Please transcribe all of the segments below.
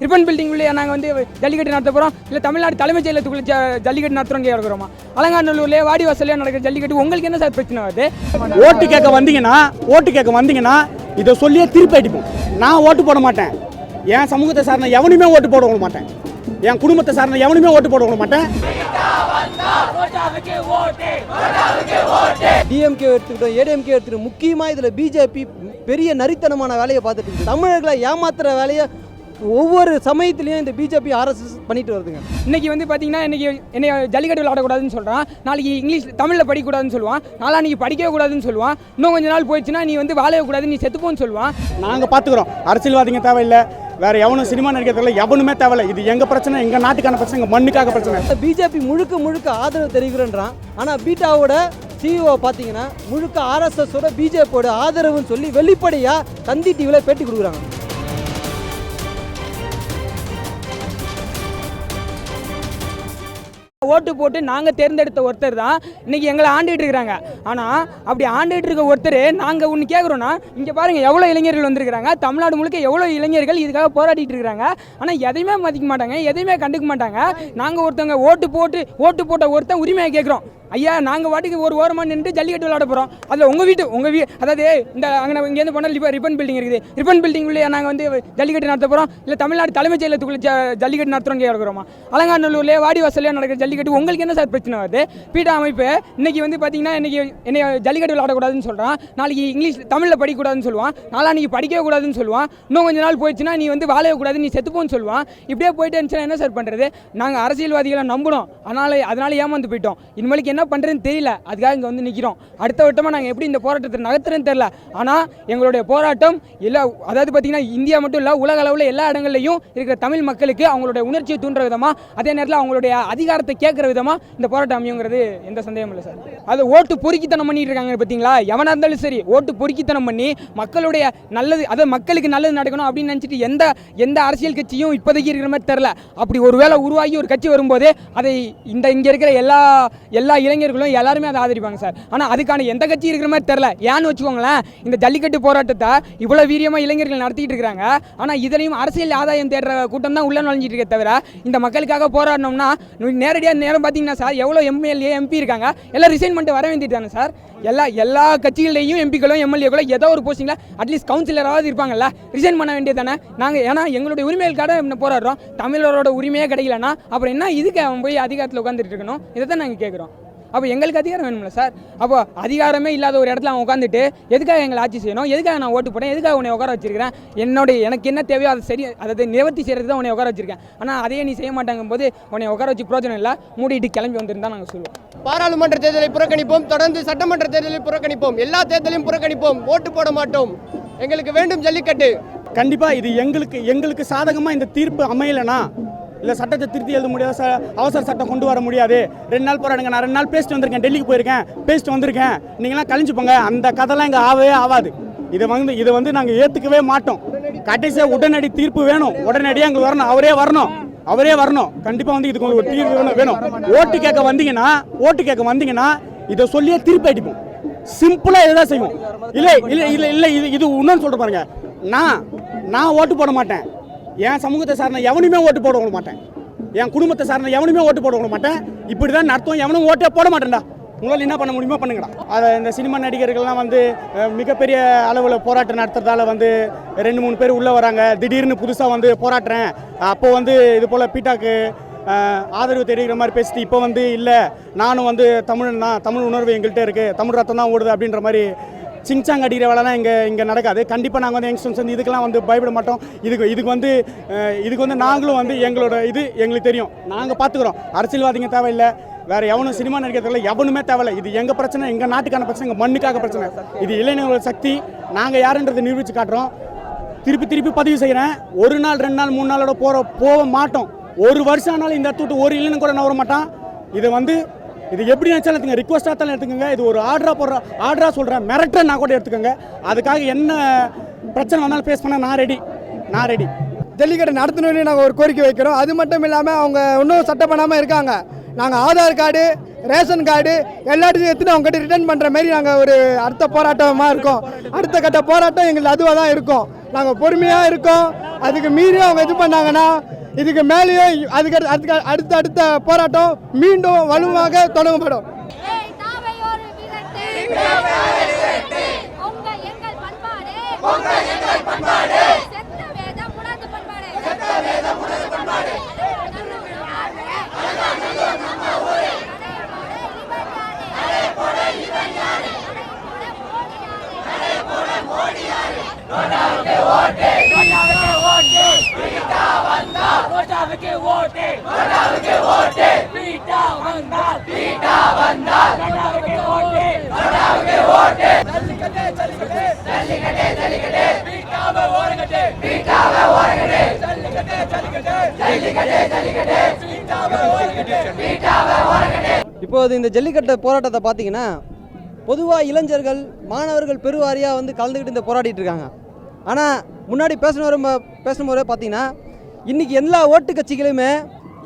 Ribbon building உள்ளே நாங்கள் வந்து ஜல்லிக்கட்டு நடத்த போகிறோம், இல்லை தமிழ்நாடு தலைமைச் செயலகத்துக்குள்ளே ஜல்லிக்கட்டு நடத்துகிறோம் கேட்குறோமா? அலங்காநல்லூர்லேயே வாடிவாசல்லையே நடக்கிற ஜல்லிக்கட்டு உங்களுக்கு என்ன சார் பிரச்சனை வருது? ஓட்டு கேட்க வந்தீங்கன்னா இதை சொல்லியே திருப்பி அடிப்போம். நான் ஓட்டு போட மாட்டேன், என் சமூகத்தை சார்ந்த எவனுமே ஓட்டு போட விட மாட்டேன், என் குடும்பத்தை சார்ந்த எவனுமே ஓட்டு போட விட மாட்டேன். டிஎம்கே எடுத்துக்கிட்டோம், ஏடிஎம்கே எடுத்துக்கிட்டோம், முக்கியமாக இதில் பிஜேபி பெரிய நரித்தனமான வேலையை பார்த்துட்டு இருக்கு. தமிழர்களை ஏமாத்துற வேலையை ஒவ்வொரு சமயத்துலையும் இந்த பிஜேபி ஆர்எஸ்எஸ் பண்ணிட்டு வருதுங்க. இன்னைக்கு வந்து பார்த்தீங்கன்னா இன்னைக்கு என்னை ஜல்லிக்கட்டு விளையாடக்கூடாதுன்னு சொல்கிறான், நாளைக்கு இங்கிலீஷ் தமிழில் படிக்கக்கூடாதுன்னு சொல்லுவான், நாளைக்கு படிக்கவே கூடாதுன்னு சொல்லுவான், இன்னும் கொஞ்ச நாள் போயிடுச்சுன்னா நீ வந்து வாழவே கூடாது, நீ செத்துப்போன்னு சொல்லுவான். நாங்கள் பார்த்துக்குறோம், அரசியல்வாதிங்க தேவையில்லை, வேற எவனும் சினிமா நடிக்கிறதுல எவனுமே தேவையில்லை. இது எங்கள் பிரச்சனை, எங்கள் நாட்டுக்கான பிரச்சனை, எங்கள் மண்ணுக்காக பிரச்சனை. பிஜேபி முழுக்க ஆதரவு தெரிவிக்கிறேன்றான். ஆனால் பீட்டாவோட சிஇஓ பார்த்தீங்கன்னா முழுக்க ஆர்எஸ்எஸோட பிஜேபியோட ஆதரவுன்னு சொல்லி வெளிப்படையாக தந்தி டிவியில் பேட்டி கொடுக்குறாங்க. ஓட்டு போட்டு நாங்கள் தேர்ந்தெடுத்த ஒருத்தர் தான் இன்றைக்கி எங்களை ஆண்டுகிட்டு இருக்கிறாங்க. ஆனால் அப்படி ஆண்டுகிட்டு இருக்க ஒருத்தர் நாங்கள் ஒன்று கேட்குறோன்னா, இங்கே பாருங்கள் எவ்வளோ இளைஞர்கள் வந்திருக்கிறாங்க, தமிழ்நாடு முழுக்க எவ்வளோ இளைஞர்கள் இதுக்காக போராடிட்டு இருக்கிறாங்க. ஆனால் எதையுமே மதிக்க மாட்டாங்க, எதையுமே கண்டுக்க மாட்டாங்க. நாங்கள் ஒருத்தவங்க ஓட்டு போட்ட ஒருத்தன் உரிமையை கேட்குறோம். ஐயா நாங்கள் வாட்டுக்கு ஒரு ஓரமாக நின்று ஜல்லிக்கட்டு விளையாட போகிறோம், அதில் உங்கள் வீடு அதாவது இந்த அங்கே இங்கேருந்து போனால் இப்போ ரிப்பன் பில்டிங் இருக்குது, ரிப்பன் பில்டிங் உள்ளே நாங்கள் வந்து ஜல்லிக்கட்டு நடத்த போகிறோம், இல்லை தமிழ்நாடு தலைமைச் செயலகத்துக்குள்ளே ஜல்லிக்கட்டு நடத்துகிறோம் கேட்குறோமா? அலங்காநல்லூர்லேயே வாடிவாசல்லையே நடக்கிற ஜல்லிக்கட்டு உங்களுக்கு என்ன சார் பிரச்சனை வருது? பீட்டா அமைப்பு இன்னைக்கு வந்து பார்த்தீங்கன்னா இன்னைக்கு என்னை ஜல்லிக்கட்டு விளையாடக்கூடாதுன்னு சொல்கிறான், நாளைக்கு இங்கிலீஷ் தமிழில் படிக்கக்கூடாதுன்னு சொல்லுவான், நாளைக்கு படிக்கவே கூடாதுன்னு சொல்லுவான், இன்னும் கொஞ்ச நாள் போயிடுச்சுன்னா நீ வந்து வாழவே கூடாது, நீ செத்துப்போன்னு சொல்லுவான். இப்படியே போயிட்டு இருந்துச்சுன்னா என்ன சார் பண்ணுறது? நாங்கள் அரசியல்வாதிகளை நம்பணும், அதனால ஏமாந்து போயிட்டோம். இனிமேலுக்கு என்ன பண்ணுறதுன்னு தெரியல, அதுக்காக இங்கே வந்து நிற்கிறோம். அடுத்த வட்டமாக நாங்கள் எப்படி இந்த போராட்டத்தை நகர்த்துறதுன்னு தெரியல. ஆனால் எங்களுடைய போராட்டம் எல்லா, அதாவது பார்த்தீங்கன்னா இந்தியா மட்டும் இல்லை, உலக அளவில் எல்லா இடங்கள்லையும் இருக்கிற தமிழ் மக்களுக்கு அவங்களுடைய உணர்ச்சியை தூண்டுற விதமாக, அதே நேரத்தில் அவங்களுடைய அதிகாரத்தை கேட்குற விதமாக இந்த போராட்டம் அமையுங்கிறது எந்த சந்தேகமும் இல்லை சார். அது ஓட்டு பொறுக்கித்தனம் பண்ணிட்டு இருக்காங்க பார்த்தீங்களா? எவனாக இருந்தாலும் சரி ஓட்டு பொறுக்கித்தனம் பண்ணி மக்களுடைய நல்லது, அதாவது மக்களுக்கு நல்லது நடக்கணும் அப்படின்னு நினச்சிட்டு எந்த அரசியல் கட்சியும் இப்போதைக்கு இருக்கிற மாதிரி தெரில. அப்படி ஒரு வேளை உருவாகி ஒரு கட்சி வரும்போது அதை இங்கே இருக்கிற எல்லா இளைஞர்களும் எல்லாருமே அதை ஆதரிப்பாங்க சார். ஆனால் அதுக்கான எந்த கட்சி இருக்கிற மாதிரி தெரில. ஏன்னு வச்சுக்கோங்களேன், இந்த ஜல்லிக்கட்டு போராட்டத்தை இவ்வளோ வீரியமாக இளைஞர்கள் நடத்திட்டு இருக்கிறாங்க. ஆனால் இதுலையும் அரசியல் ஆதாயம் தேடுற கூட்டம் தான் உள்ள நுழைஞ்சிட்டு இருக்க தவிர, இந்த மக்களுக்காக போராடணும்னா நேரம் பார்த்தீங்கன்னா சார் எவ்வளோ எம்எல்ஏ எம்பி இருக்காங்க, எல்லாம் ரிசைன் பண்ணிட்டு வர வேண்டியதானே சார்? எல்லா கட்சிகளையும் எம்பிக்களும் எம்எல்ஏக்களும் ஏதோ ஒரு போஸ்டிங்கில் அட்லீஸ்ட் கவுன்சிலராவது இருப்பாங்கல்ல, ரிசைன் பண்ண வேண்டியது தானே? நாங்கள் ஏன்னா எங்களுடைய உரிமைகளுக்காக போராடுறோம், தமிழரோட உரிமையே கிடைக்கலன்னா அப்புறம் என்ன இதுக்கு அவன் போய் அதிகாரத்தில் உட்காந்துட்டு இருக்கணும்? இதை தான் நாங்கள் கேட்குறோம். அப்போ எங்களுக்கு அதிகாரம் வேணும்ல சார்? அப்போ அதிகாரமே இல்லாத ஒரு இடத்துல அவன் உட்காந்துட்டு எதுக்காக எங்களை ஆட்சி செய்யணும், எதுக்காக நான் ஓட்டு போட்டேன், எதுக்காக உன்னை உட்கார வச்சிருக்கிறேன், எனக்கு என்ன தேவையோ அதை சரி அதை நிவர்த்தி செய்கிறது தான் உன்னை உட்கார வச்சிருக்கேன். ஆனால் அதையே நீ செய்ய மாட்டாங்கும் போது உன்னை உட்கார வச்சு பிரோஜனம் இல்லை, மூடிட்டு கிளம்பி வந்துருந்தா நாங்கள் சொல்லுவோம். பாராளுமன்ற தேர்தலை புறக்கணிப்போம், தொடர்ந்து சட்டமன்ற தேர்தலை புறக்கணிப்போம், எல்லா தேர்தலையும் புறக்கணிப்போம், ஓட்டு போட மாட்டோம். எங்களுக்கு வேண்டும் ஜல்லிக்கட்டு. கண்டிப்பாக இது எங்களுக்கு சாதகமாக இந்த தீர்ப்பு அமையலைன்னா, இல்லை சட்டத்தை திருத்தி எழுத முடியாது, அவசர சட்டம் கொண்டு வர முடியாது, 2 நாள் போராடுங்க, நான் 2 நாள் பேசிட்டு வந்திருக்கேன், டெல்லிக்கு போயிருக்கேன், பேசிட்டு வந்திருக்கேன், நீங்களாம் கழிஞ்சு போங்க, அந்த கதைலாம் இங்கே ஆகவே ஆகாது. இதை வந்து நாங்கள் ஏற்றுக்கவே மாட்டோம். கடைசியாக உடனடி தீர்ப்பு வேணும், உடனடியாக எங்களுக்கு வரணும், அவரே வரணும். கண்டிப்பாக வந்து இதுக்கு ஒரு தீர்வு வேணும். ஓட்டு கேட்க வந்தீங்கன்னா இதை சொல்லியே திருப்பி அடிப்போம். சிம்பிளாக இதுதான் செய்வோம். இல்லை இது இன்னொன்று சொல்கிற பாருங்க, நான் ஓட்டு போட மாட்டேன், என் சமூகத்தை சார்ந்த எவனுமே ஓட்டு போட விட மாட்டேன், என் குடும்பத்தை சார்ந்த எவனுமே ஓட்டு போட விட மாட்டேன். இப்படி தான் நடத்தும், எவனும் ஓட்டே போட மாட்டேன்டா. உங்களால் என்ன பண்ண முடியுமோ பண்ணுங்கடா. அதை இந்த சினிமா நடிகர்கள்லாம் வந்து மிகப்பெரிய அளவில் போராட்டம் நடத்துறதால வந்து 2-3 பேர் உள்ளே வராங்க, திடீர்னு புதுசாக வந்து போராட்டுறேன், அப்போ வந்து இது போல் பீட்டாக்கு ஆதரவு தெரிவிக்கிற மாதிரி பேசிட்டு இப்போ வந்து இல்லை நானும் வந்து தமிழன் தான், தமிழ் உணர்வு எங்கள்கிட்ட இருக்குது, தமிழ் ரத்தம் தான் ஓடுது அப்படின்ற மாதிரி சிங்சாங் அடிக்கிற வேலைலாம் இங்கே நடக்காது. கண்டிப்பாக நாங்கள் வந்து யங்ஸ்டர்ஸ் வந்து இதுக்கெல்லாம் வந்து பயப்பட மாட்டோம். இதுக்கு வந்து நாங்களும் வந்து எங்களோட இது எங்களுக்கு தெரியும், நாங்கள் பார்த்துக்குறோம். அரசியல்வாதிங்க தேவையில்லை, வேற எவனும் சினிமா நடிக்கிறதுல எவனுமே தேவையில்லை. இது எங்கள் பிரச்சனை, எங்கள் நாட்டுக்கான பிரச்சனை, எங்கள் மண்ணுக்காக பிரச்சனை. இது இளைஞர்களோட சக்தி, நாங்கள் யாருன்றதை நிரூபித்து காட்டுறோம். திருப்பி பதிவு செய்கிறேன், 1 நாள் 2 நாள் 3 நாளோட போக மாட்டோம். 1 வருஷம் ஆனாலும் இந்த இடத்து ஒரு இளைஞன் கூட நான் வர மாட்டான். இது எப்படி நினச்சாலும் எடுத்துங்க, ரிக்வஸ்ட்டாக தான் எடுத்துக்கோங்க. இது ஒரு ஆர்டராக சொல்கிறேன், மிரட்டுறேன் நான் கூட எடுத்துக்கோங்க. அதுக்காக என்ன பிரச்சனை வந்தாலும் ஃபேஸ் பண்ண நான் ரெடி. ஜல்லிக்கட்டு நடத்தணும்னு நாங்கள் ஒரு கோரிக்கை வைக்கிறோம். அது மட்டும் இல்லாமல் அவங்க இன்னும் சட்டம் பண்ணாமல் இருக்காங்க. நாங்கள் ஆதார் கார்டு, ரேஷன் கார்டு எல்லாத்தையும் எடுத்துன்னு அவங்ககிட்ட ரிட்டர்ன் பண்ணுற மாதிரி நாங்கள் ஒரு அடுத்த போராட்டமாக இருக்கோம். அடுத்த கட்ட போராட்டம் எங்களுக்கு அதுவாக தான் இருக்கும். நாங்கள் பொறுமையாக இருக்கோம். அதுக்கு மீறி அவங்க இது பண்ணாங்கன்னா இதுக்கு மேலேயே அடுத்த போராட்டம் மீண்டும் வலுவாக தொடங்கப்படும். இப்போது இந்த ஜல்லிக்கட்டு போராட்டத்தை பார்த்தீங்கன்னா பொதுவாக இளைஞர்கள் மாணவர்கள் பெருவாரியாக வந்து கலந்துக்கிட்டு இந்த போராடிட்டு இருக்காங்க. ஆனால் முன்னாடி பேசும்போது பார்த்தீங்கன்னா இன்றைக்கி எல்லா ஓட்டு கட்சிகளுமே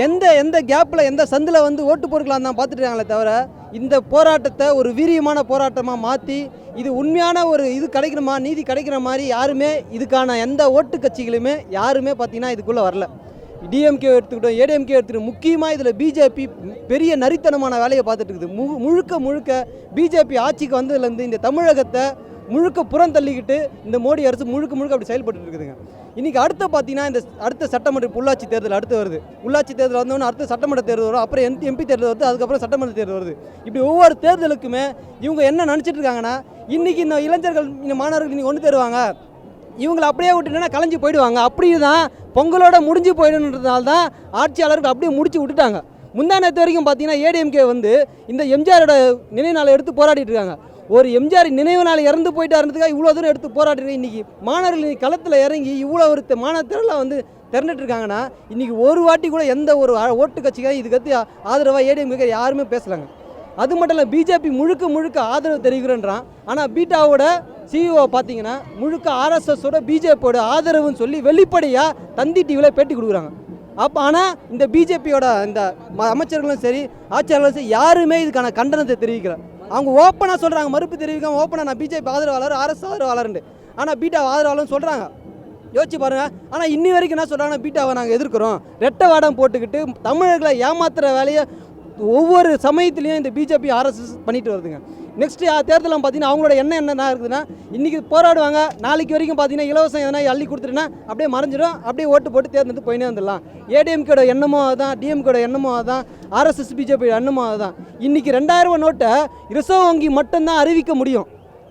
எந்த கேப்பில் எந்த சந்தில் வந்து ஓட்டு பொருட்களாக தான் பார்த்துட்டு இருக்காங்களே தவிர இந்த போராட்டத்தை ஒரு வீரியமான போராட்டமாக மாற்றி இது உண்மையான ஒரு இது கிடைக்கணுமா நீதி கிடைக்கிற மாதிரி யாருமே இதுக்கான எந்த ஓட்டு கட்சிகளுமே யாருமே பார்த்தீங்கன்னா இதுக்குள்ளே வரல. டிஎம்கே எடுத்துக்கிட்டோம், ஏடிஎம்கே எடுத்துக்கிட்டோம். முக்கியமாக இதில் பிஜேபி பெரிய நரித்தனமான வேலையை பார்த்துட்டு இருக்குது. முழுக்க பிஜேபி ஆட்சிக்கு வந்ததுலேருந்து இந்த தமிழகத்தை முழுக்க புறந்தள்ளிக்கிட்டு இந்த மோடி அரசு முழுக்க அப்படி செயல்பட்டு இருக்குதுங்க. இன்றைக்கி பார்த்தீங்கன்னா இந்த அடுத்த சட்டமன்ற உள்ளாட்சி தேர்தல் அடுத்து வருது. உள்ளாட்சி தேர்தல் வந்தோன்னா அடுத்த சட்டமன்ற தேர்தல் வரும், அப்புறம் எம்பி தேர்தல் வருது, அதுக்கப்புறம் சட்டமன்ற தேர்தல் வருது. இப்படி ஒவ்வொரு தேர்தலுக்குமே இவங்க என்ன நினச்சிட்டு இருக்காங்கன்னா இன்றைக்கி இந்த இளைஞர்கள் இந்த மாணவர்கள் இன்றைக்கி ஒன்று தருவாங்க, இவங்களை அப்படியே விட்டுட்டேன்னா கலைஞ்சி போயிடுவாங்க. அப்படி தான் பொங்கலோட முடிஞ்சு போயிடுன்றதுனால தான் ஆட்சியாளர்கள் அப்படியே முடிச்சு விட்டுட்டாங்க. முந்தானத்து வரைக்கும் பார்த்தீங்கன்னா ஏடிஎம்கே வந்து இந்த எம்ஜிஆரோட நினைவு நாளை எடுத்து போராடிட்டு இருக்காங்க. ஒரு எம்ஜிஆர் நினைவு நாள் இறந்து போயிட்டாருன்றதுக்காக இவ்வளோ தூரம் எடுத்து போராடிருக்கேன். இன்றைக்கி மாணவர்கள் களத்தில் இறங்கி இவ்வளோ ஒரு மாணவத்திரலாம் வந்து திரண்டுட்டு இருக்காங்கன்னா இன்றைக்கி ஒரு வாட்டி கூட எந்த ஒரு ஓட்டு கட்சிக்காக இதுக்கு ஆதரவாக ஏடிஎம்கே யாருமே பேசலாங்க. அது மட்டும் இல்லை, பிஜேபி முழுக்க ஆதரவு தெரிவிக்கிறேன்றான். ஆனால் பீட்டாவோட சிஇஓ பார்த்தீங்கன்னா முழுக்க ஆர்எஸ்எஸோட பிஜேபியோட ஆதரவுன்னு சொல்லி வெளிப்படையாக தந்தி டிவியில் பேட்டி கொடுக்குறாங்க. அப்போ ஆனால் இந்த பிஜேபியோட இந்த அமைச்சர்களும் சரி ஆட்சியாளர்களும் சரி யாருமே இதுக்கான கண்டனத்தை தெரிவிக்கல. அவங்க ஓப்பனாக சொல்கிறாங்க, மறுப்பு தெரிவிக்காமல் ஓப்பனாக நான் பிஜேபி ஆதரவாளர் ஆர்எஸ் ஆதரவாளர்ண்டு. ஆனால் பீட்டா ஆதரவாளர்னு சொல்கிறாங்க. யோசிச்சு பாருங்கள். ஆனால் இன்னி வரைக்கும் என்ன சொல்கிறாங்கன்னா பீட்டாவை நாங்கள் எதிர்க்கிறோம், ரெட்டை வாடம் போட்டுக்கிட்டு தமிழர்களை ஏமாத்துகிற வேலையை ஒவ்வொரு சமயத்துலேயும் இந்த பிஜேபி ஆர்எஸ்எஸ் பண்ணிட்டு வருதுங்க. நெக்ஸ்ட் தேர்தலில் பார்த்தீங்கன்னா அவங்களோட எண்ணம் என்ன இருக்குதுன்னா இன்றைக்கி போராடுவாங்க, நாளைக்கு வரைக்கும் பார்த்தீங்கன்னா இலவசம் எதனா அள்ளி கொடுத்துட்டுனா அப்படியே மறைஞ்சிடும், அப்படியே ஓட்டு போட்டு தேர்ந்தெடுத்து போயினே வந்துடலாம். ஏடிஎம்கேட எண்ணமோ அதுதான், டிஎம்கேட எண்ணமோ அதுதான், ஆர்எஸ்எஸ் பிஜேபி எண்ணமோ அதுதான். இன்றைக்கி 2000 ரூபா நோட்டை ரிசர்வ் வங்கி மட்டும்தான் அறிவிக்க முடியும்,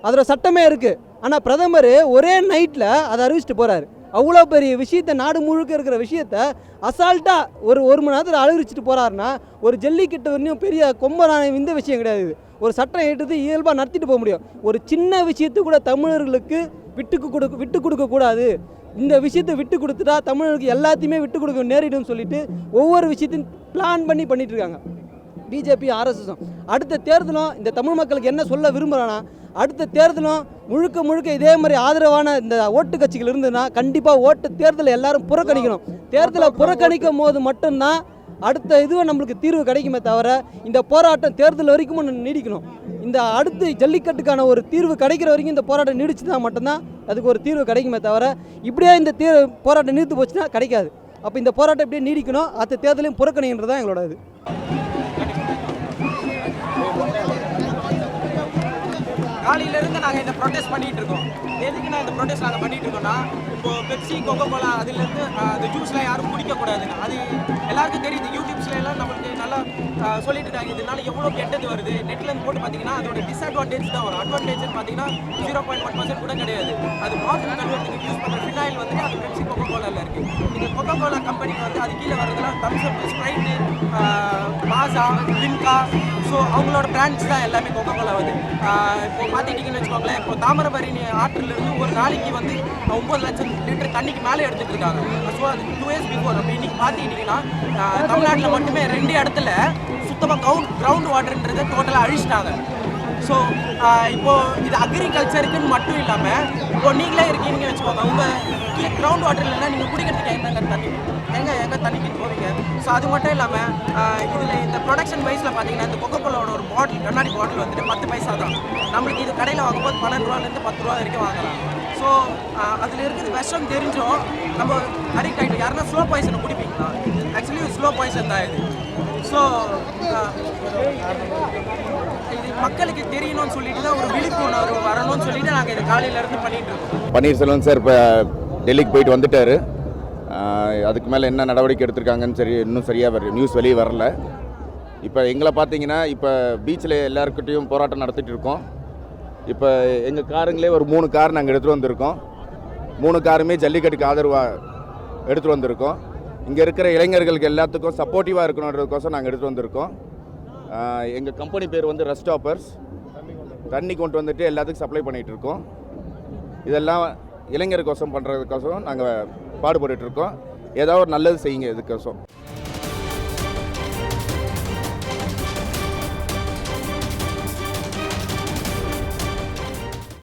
அதோட சட்டமே இருக்குது. ஆனால் பிரதமர் ஒரே நைட்டில் அதை அறிவிச்சிட்டு போகிறாரு. அவ்வளோ பெரிய விஷயத்தை, நாடு முழுக்க இருக்கிற விஷயத்தை அசால்ட்டாக ஒரு மணி நேரத்தில் அறிவிச்சிட்டு போகிறாருன்னா ஒரு ஜல்லிக்கட்டு வரையும் பெரிய கொம்பனான இந்த விஷயம் கிடையாது. ஒரு சட்டம் எடுத்து இயல்பாக நடத்திட்டு போக முடியும். ஒரு சின்ன விஷயத்து கூட தமிழர்களுக்கு விட்டு கொடுக்கக்கூடாது. இந்த விஷயத்தை விட்டு கொடுத்துட்டா தமிழர்களுக்கு எல்லாத்தையுமே விட்டு கொடுக்க நேரிடும் சொல்லிட்டு ஒவ்வொரு விஷயத்தையும் பிளான் பண்ணிட்டு இருக்காங்க பிஜேபி ஆர்எஸ்எஸும். அடுத்த தேர்தலும் இந்த தமிழ் மக்களுக்கு என்ன சொல்ல விரும்புகிறான்னா அடுத்த தேர்தலும் முழுக்க இதே மாதிரி ஆதரவான இந்த ஓட்டு கட்சிகள் இருந்ததுன்னா கண்டிப்பாக தேர்தலை எல்லாரும் புறக்கணிக்கணும். தேர்தலை புறக்கணிக்கும் போது மட்டும்தான் அடுத்த இதுவை நம்மளுக்கு தீர்வு கிடைக்குமே தவிர இந்த போராட்டம் தேர்தல் வரைக்கும் நீடிக்கணும். இந்த அடுத்து ஜல்லிக்கட்டுக்கான ஒரு தீர்வு கிடைக்கிற வரைக்கும் இந்த போராட்டம் நீடிச்சுதான் மட்டும்தான் அதுக்கு ஒரு தீர்வு கிடைக்குமே தவிர இப்படியே இந்த போராட்டம் நீர்த்து போச்சுன்னா கிடைக்காது. அப்போ இந்த போராட்டம் இப்படியே நீடிக்கணும், அடுத்த தேர்தலையும் புறக்கணின்றது தான் எங்களோட இது. காலையிலேருந்து நாங்கள் இந்த ப்ரொடெஸ்ட் பண்ணிகிட்டு இருக்கோம். எதுக்கு நான் இந்த ப்ரொடெஸ்ட் நாங்கள் பண்ணிகிட்டு இருக்கோம்னா, இப்போது பெப்சி கோகோ கோலா அதுலேருந்து அந்த ஜூஸ்லாம் யாரும் குடிக்கக்கூடாதுங்க. அது எல்லாருக்கும் தெரியுது. யூடியூப்ஸ்ல எல்லாம் நம்மளுக்கு நல்லா சொல்லிட்டு இருக்காங்க இதனால எவ்வளோ கெட்டது வருது. நெட்லேருந்து போட்டு பார்த்தீங்கன்னா அதோட டிஸ்அட்வான்டேஜ் தான் வரும். அட்வான்டேஜ்னு பார்த்தீங்கன்னா 0.1% கூட கிடையாது. அது வாட்டர் கன்வெர்ட்டுக்கு யூஸ் பண்ணுற ஃபினாயில் வந்துட்டு அது பெப்சி கோகோ கோலாவில் இருக்குது. இந்த கோகோ கோலா கம்பெனிக்கு வந்து அது கீழே வரதுலாம் தம்ஸ்அப், ஸ்ப்ரைட்டு, மாசா, லிம்கா, ஸோ அவங்களோட பிராண்ட்ஸ் தான் எல்லாமே கோகோ கோலா வந்து. இப்போ பார்த்துக்கிட்டிங்கன்னு வச்சுக்கோங்களேன், இப்போ தாமிரபரணி ஆற்றிலிருந்து ஒரு நாளைக்கு வந்து 9 லட்சம் லிட்டர் தண்ணிக்கு மேலே எடுத்துகிட்டு இருக்காங்க. ஸோ அது 2 years பிஃபோர். அப்போ இன்றைக்கி பார்த்துக்கிட்டிங்கன்னா தமிழ்நாட்டில் மட்டுமே 2 இடத்துல சுத்தமாக கிரவுண்ட் வாட்டர்ன்றதை டோட்டலாக அழிச்சிட்டாங்க. ஸோ இப்போது இது அக்ரிகல்ச்சருக்குன்னு மட்டும் இல்லாமல் இப்போ நீங்களே இருக்கீங்கன்னு வச்சுக்கோங்க, உங்கள் கிரவுண்ட் வாட்டர் இல்லைன்னா நீங்கள் குடிக்கிறதுக்கு எங்கே தண்ணிக்கு போவீங்க. ஸோ அது மட்டும் இல்லாமல் இதில் இந்த ப்ரொடக்ஷன் வைஸில் பார்த்தீங்கன்னா இந்த கோகோ கோலாவோட ஒரு பாட்டில், கண்ணாடி பாட்டில் வந்துட்டு 10 பைசா தான். நம்மளுக்கு இது கடையில் வாங்கும்போது 12 ரூபாலேருந்து 10 ரூபா வரைக்கும் வாங்குறாங்க. ஸோ அதில் இருக்கிறது விஷம் தெரிஞ்சும் நம்ம அடிக்ட் ஆகிட்டோம். யாருன்னா ஸ்லோ பாய்சனை குடிப்பீங்களா? ஆக்சுவலி ஸ்லோ பாய்சன் தான் இது. ஸோ இது மக்களுக்கு தெரியணும்னு சொல்லிட்டு தான் ஒரு விழிப்புணர்வு வரணும்னு சொல்லிட்டு நாங்கள் இதை காலையிலேருந்து பண்ணிட்டு இருக்கோம். பன்னீர்செல்வம் சார் இப்போ டெல்லிக்கு போயிட்டு வந்துட்டார். அதுக்கு மேலே என்ன நடவடிக்கை எடுத்திருக்காங்கன்னு இன்னும் சரியாக நியூஸ் வெளியே வரல. இப்போ எங்களை பார்த்தீங்கன்னா இப்போ பீச்சில் எல்லாருக்கிட்டையும் போராட்டம் நடத்திட்டு இருக்கோம். இப்போ எங்கள் காருங்களே ஒரு 3 கார் நாங்கள் எடுத்துகிட்டு வந்திருக்கோம். 3 காருமே ஜல்லிக்கட்டுக்கு ஆதரவாக எடுத்துகிட்டு வந்திருக்கோம். இங்கே இருக்கிற இளைஞர்களுக்கு எல்லாத்துக்கும் சப்போர்ட்டிவாக இருக்கணுன்றதுக்கோசம் நாங்கள் எடுத்துகிட்டு வந்திருக்கோம். எங்கள் கம்பெனி பேர் வந்து ரெஸ்டாப்பர்ஸ். தண்ணி கொண்டு வந்துட்டு எல்லாத்துக்கும் சப்ளை பண்ணிகிட்டு இருக்கோம். இதெல்லாம் இளைஞருக்கோசம் பண்ணுறதுக்கோசம் நாங்கள் பாடுபட்டுருக்கோம். ஏதாவது ஒரு நல்லது செய்யுங்க இதுக்கோசம்.